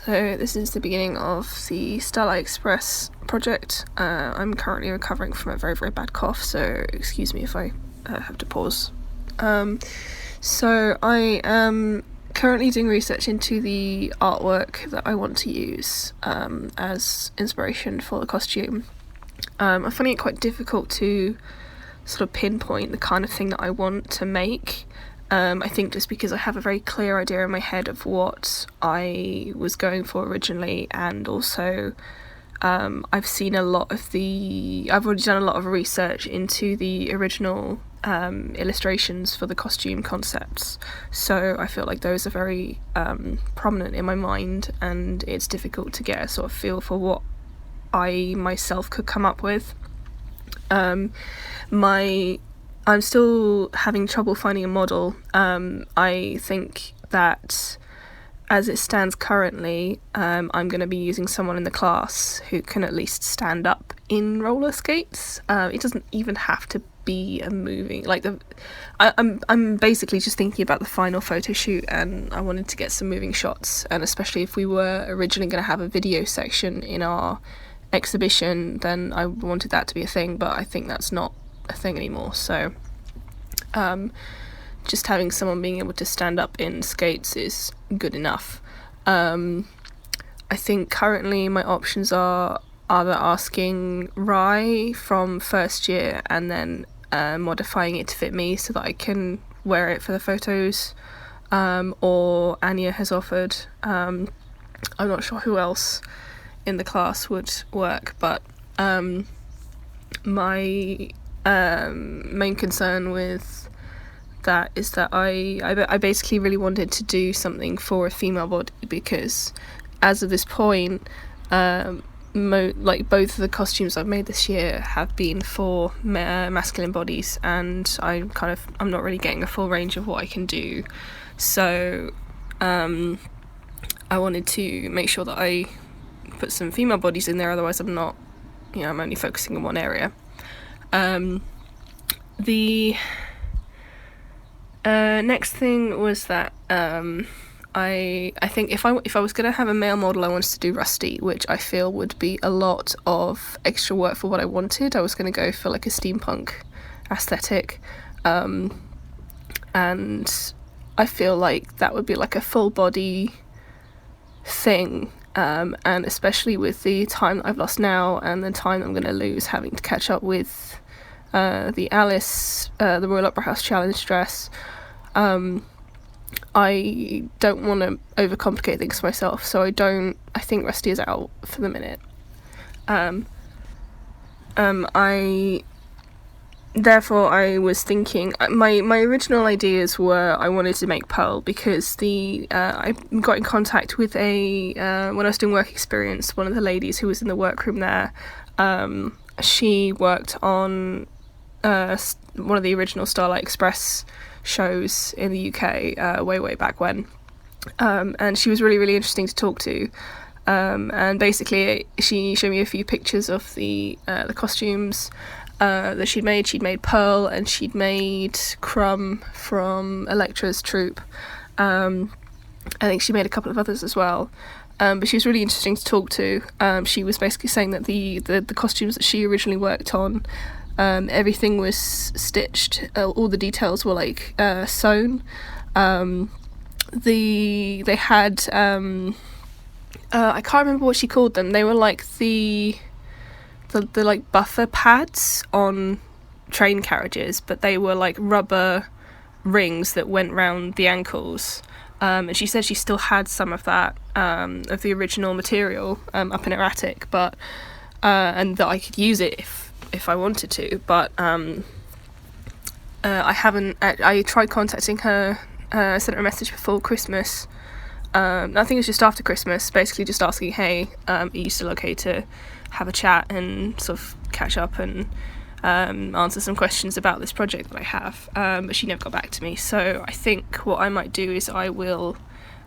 So this is the beginning of the Starlight Express project. I'm currently recovering from a very, very bad cough, so excuse me if I have to pause. So I am currently doing research into the artwork that I want to use as inspiration for the costume. I'm finding it quite difficult to sort of pinpoint the kind of thing that I want to make. I think just because I have a very clear idea in my head of what I was going for originally, and also I've already done a lot of research into the original illustrations for the costume concepts, so I feel like those are very prominent in my mind, and it's difficult to get a sort of feel for what I myself could come up with. I'm still having trouble finding a model. I think that as it stands currently, I'm going to be using someone in the class who can at least stand up in roller skates. It doesn't even have to be a moving, I'm basically just thinking about the final photo shoot, and I wanted to get some moving shots, and especially if we were originally going to have a video section in our exhibition, then I wanted that to be a thing, but I think that's not a thing anymore, so just having someone being able to stand up in skates is good enough. I think currently my options are either asking Rai from first year and then modifying it to fit me so that I can wear it for the photos, or Anya has offered. I'm not sure who else in the class would work, but my main concern with that is that I basically really wanted to do something for a female body, because as of this point, both of the costumes I've made this year have been for masculine bodies, and I'm not really getting a full range of what I can do, so I wanted to make sure that I put some female bodies in there, otherwise I'm only focusing on one area. The next thing was that I think if I was going to have a male model, I wanted to do Rusty, which I feel would be a lot of extra work for what I wanted. I was going to go for like a steampunk aesthetic, and I feel like that would be like a full body thing, and especially with the time that I've lost now and the time I'm going to lose having to catch up with the Alice, the Royal Opera House Challenge dress, I don't want to overcomplicate things for myself, so I think Rusty is out for the minute. Therefore I was thinking, my original ideas were I wanted to make Pearl, because I got in contact with when I was doing work experience, one of the ladies who was in the workroom there, she worked on one of the original Starlight Express shows in the UK way back when, and she was really, really interesting to talk to, and basically she showed me a few pictures of the costumes that she'd made. She'd made Pearl, and she'd made Crumb from Electra's troupe. I think she made a couple of others as well. But she was really interesting to talk to. She was basically saying that the costumes that she originally worked on, everything was stitched. All the details were sewn. They had I can't remember what she called them. They were like the like buffer pads on train carriages, but they were like rubber rings that went round the ankles. And she said she still had some of that, of the original material, up in her attic, but and that I could use it if I wanted to, but I haven't. I tried contacting her. I sent her a message before Christmas. I think it was just after Christmas, basically just asking, hey, are you still okay to have a chat and sort of catch up and answer some questions about this project that I have, but she never got back to me. So I think what I might do is I will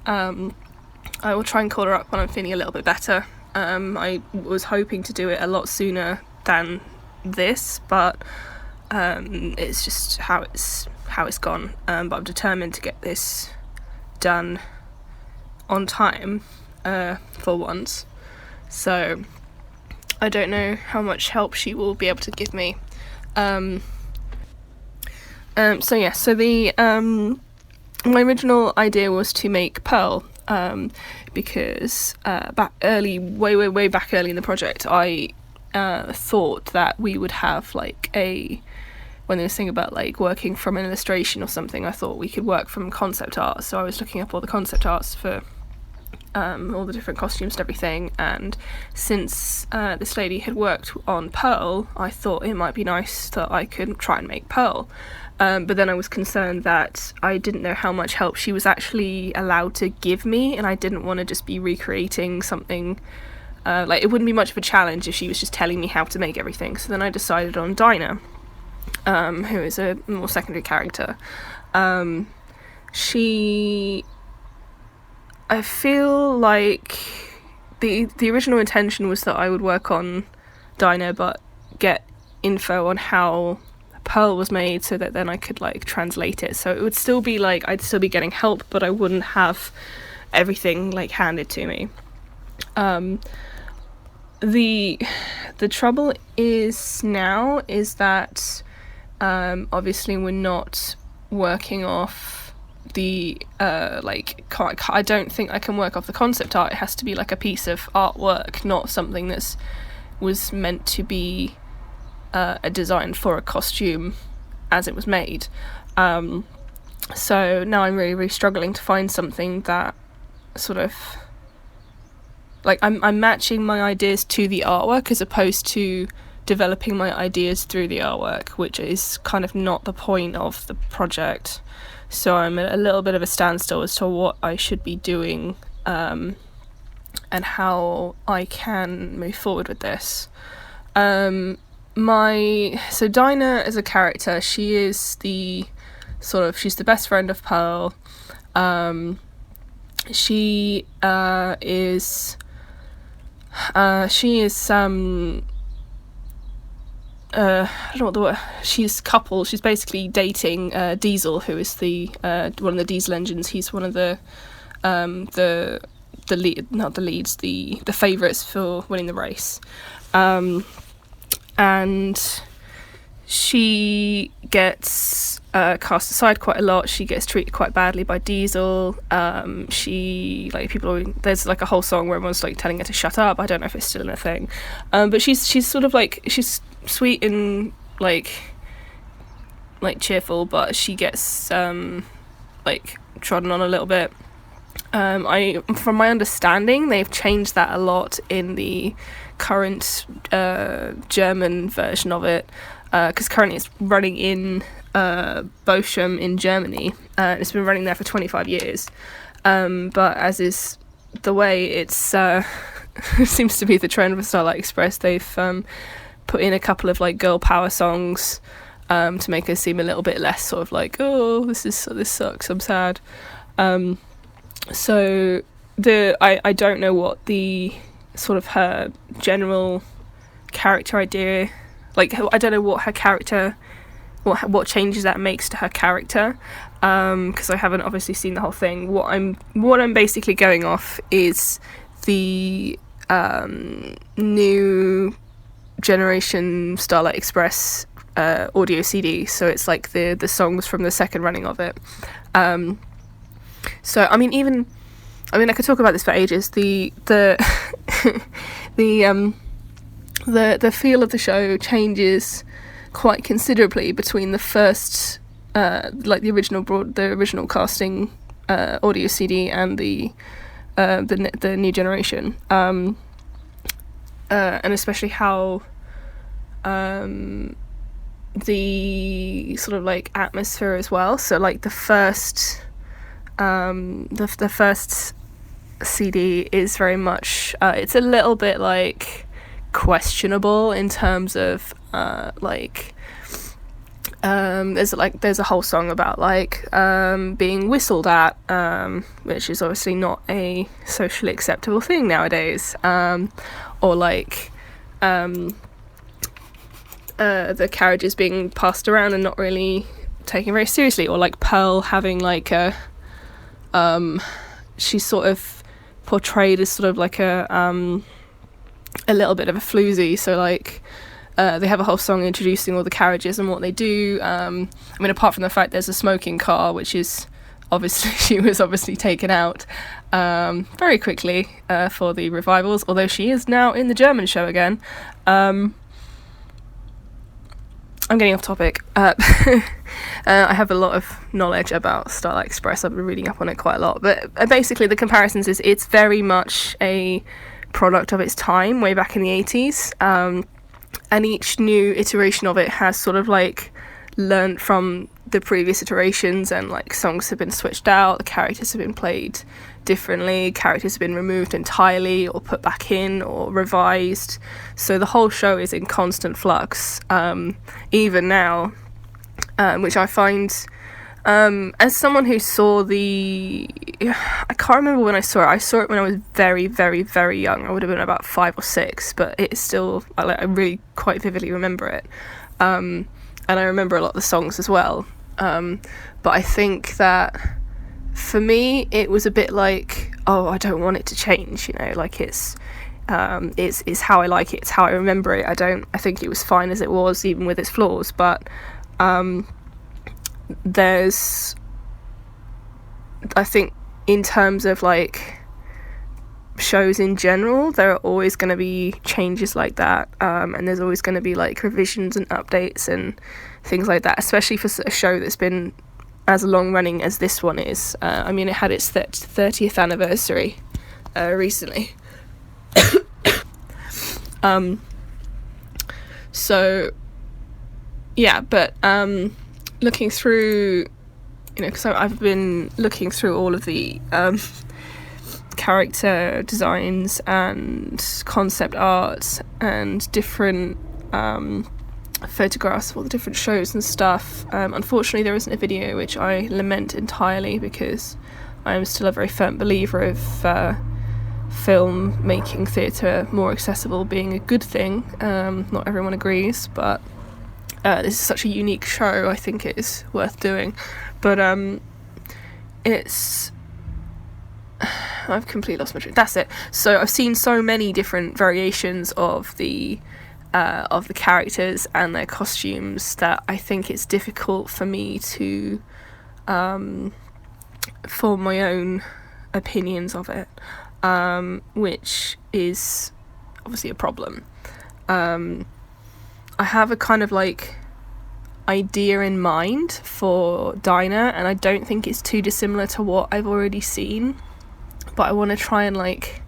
try and call her up when I'm feeling a little bit better. I was hoping to do it a lot sooner than this, but it's just how it's gone. But I'm determined to get this done on time. for once. So I don't know how much help she will be able to give me. So the my original idea was to make Pearl, because way back early in the project, I thought that we would have like when they were saying about like working from an illustration or something, I thought we could work from concept art. So I was looking up all the concept arts for all the different costumes and everything, and since this lady had worked on Pearl, I thought it might be nice that I could try and make Pearl. But then I was concerned that I didn't know how much help she was actually allowed to give me, and I didn't want to just be recreating something. Like, it wouldn't be much of a challenge if she was just telling me how to make everything. So then I decided on Dinah, who is a more secondary character. I feel like the original intention was that I would work on Dinah, but get info on how Pearl was made, so that then I could like translate it. So it would still be like I'd still be getting help, but I wouldn't have everything like handed to me. The trouble is that obviously we're not working off the I don't think I can work off the concept art. It has to be like a piece of artwork, not something that's was meant to be a design for a costume as it was made. So now I'm really struggling to find something that sort of like I'm matching my ideas to the artwork as opposed to developing my ideas through the artwork, which is kind of not the point of the project. So I'm at a little bit of a standstill as to what I should be doing, and how I can move forward with this. So Dinah as a character, she's the best friend of Pearl. She is I don't know what the word. She's coupled. She's basically dating Diesel, who is the one of the Diesel engines. He's one of the favourites for winning the race. And she gets cast aside quite a lot. She gets treated quite badly by Diesel. There's like a whole song where everyone's like telling her to shut up. I don't know if it's still a thing. But she's sort of like, she's sweet and like cheerful, but she gets like trodden on a little bit. From my understanding, they've changed that a lot in the current German version of it, because currently it's running in Bochum in Germany. It's been running there for 25 years, but as is the way, it's seems to be the trend with Starlight Express. They've put in a couple of like girl power songs to make her seem a little bit less sort of like, oh, this sucks, I'm sad. So I don't know what the sort of her general character idea, like I don't know what her character, what changes that makes to her character, because I haven't obviously seen the whole thing. What I'm basically going off is the new generation Starlight Express audio CD. So it's like the songs from the second running of it. So I mean I could talk about this for ages. The the feel of the show changes quite considerably between the first like the original casting audio CD and the new generation, and especially how the sort of like atmosphere as well. So like the first CD is very much it's a little bit like questionable in terms of there's a whole song about like being whistled at, which is obviously not a socially acceptable thing nowadays, or like the carriages being passed around and not really taken very seriously, or like Pearl having like a she's sort of portrayed as sort of like a little bit of a floozy. So like they have a whole song introducing all the carriages and what they do. I mean, apart from the fact there's a smoking car, which is obviously she was obviously taken out very quickly for the revivals, although she is now in the German show again. I'm getting off topic. I have a lot of knowledge about Starlight Express. I've been reading up on it quite a lot. But basically the comparisons is it's very much a product of its time, way back in the 80s. And each new iteration of it has sort of like learnt from the previous iterations, and like songs have been switched out, the characters have been played differently, characters have been removed entirely or put back in or revised. So the whole show is in constant flux, even now, which I find, as someone who saw I can't remember when I saw it when I was very, very, very young. I would have been about 5 or 6, but it's still, I really quite vividly remember it. And I remember a lot of the songs as well. But I think that for me, it was a bit like, oh, I don't want it to change, like it's how I like it, it's how I remember it. I think it was fine as it was, even with its flaws, but there's, I think in terms of like shows in general, there are always going to be changes like that, and there's always going to be like revisions and updates and things like that, especially for a show that's been as long running as this one is. I mean, it had its 30th anniversary recently. So yeah, but looking through, because I've been looking through all of the character designs and concept art and different photographs of all the different shows and stuff. Unfortunately, there isn't a video, which I lament entirely, because I am still a very firm believer of film making theatre more accessible being a good thing. Not everyone agrees, but this is such a unique show, I think it is worth doing. But it's... I've completely lost my train. That's it. So I've seen so many different variations of the characters and their costumes that I think it's difficult for me to form my own opinions of it, which is obviously a problem. I have a kind of like idea in mind for Dinah, and I don't think it's too dissimilar to what I've already seen, but I want to try and like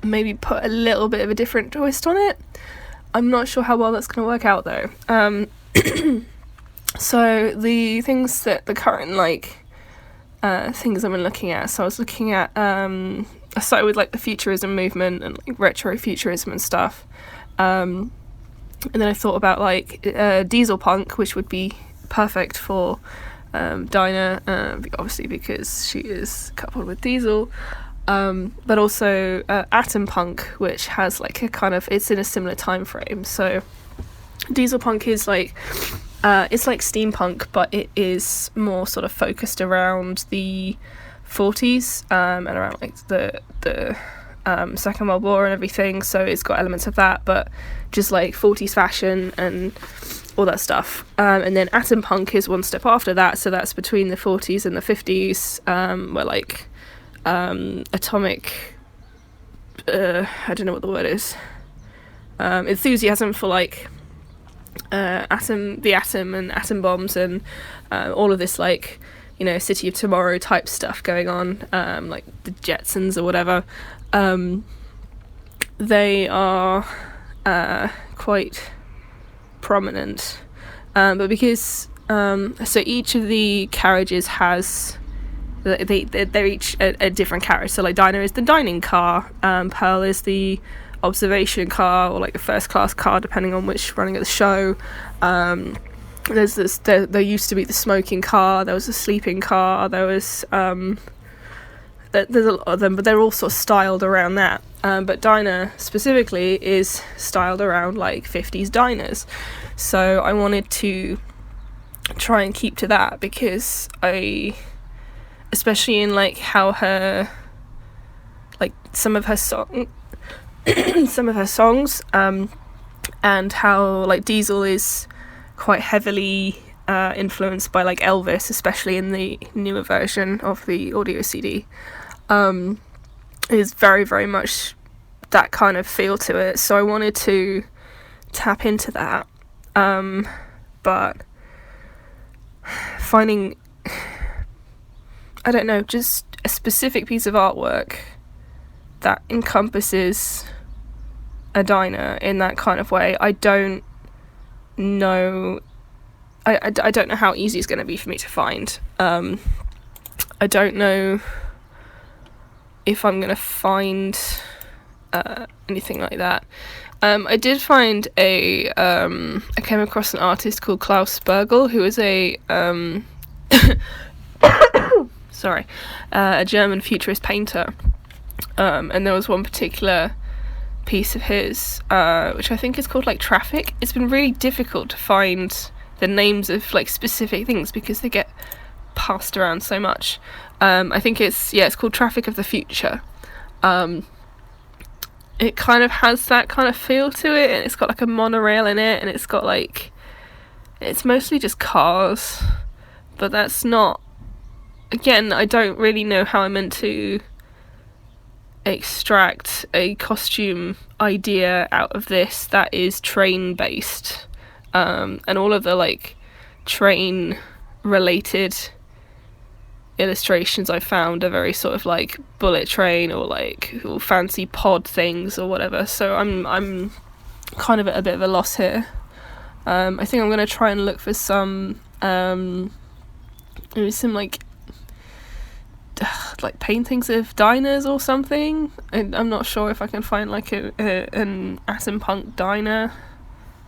maybe put a little bit of a different twist on it. I'm not sure how well that's going to work out though. So the things that the current like things I've been looking at, so I was looking at I started with like the futurism movement and like retro futurism and stuff, and then I thought about like diesel punk, which would be perfect for Dinah, obviously because she is coupled with Diesel, but also atom punk, which has like a kind of, it's in a similar time frame. So diesel punk is like it's like steampunk, but it is more sort of focused around the 40s and around like the Second World War and everything. So it's got elements of that, but just like 40s fashion and all that stuff. And then atom punk is one step after that, so that's between the 40s and the 50s, where like atomic I don't know what the word is, enthusiasm for like the atom and atom bombs and all of this like, you know, City of Tomorrow type stuff going on, like the Jetsons or whatever. They are quite prominent, but because so each of the carriages has they're each a different carriage. So like Dinah is the dining car, Pearl is the observation car, or like the first class car depending on which running at the show. There's this, there used to be the smoking car, there was a sleeping car, there was there's a lot of them, but they're all sort of styled around that. But Dinah specifically is styled around like 50s diners, so I wanted to try and keep to that, because I especially in like how her, like some of her songs, and how like Diesel is quite heavily influenced by like Elvis, especially in the newer version of the audio CD. Is very, very much that kind of feel to it, so I wanted to tap into that, but finding, I don't know, just a specific piece of artwork that encompasses a diner in that kind of way, I don't know. I don't know how easy it's going to be for me to find. I don't know if I'm going to find anything like that. I did find I came across an artist called Klaus Spergel, who is a a German futurist painter, and there was one particular piece of his which I think is called like Traffic. It's been really difficult to find the names of like specific things because they get passed around so much. I think it's called Traffic of the Future. It kind of has that kind of feel to it, and it's got like a monorail in it, and it's got like, it's mostly just cars, but that's not, again, I don't really know how I'm meant to extract a costume idea out of this that is train based, and all of the like train related illustrations I found are very sort of like bullet train or like fancy pod things or whatever, so I'm kind of at a bit of a loss here. I think I'm going to try and look for some maybe some like paintings of diners or something. I'm not sure if I can find like an Atom Punk diner,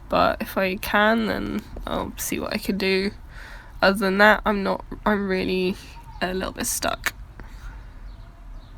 but if I can, then I'll see what I can do. Other than that, I'm really a little bit stuck.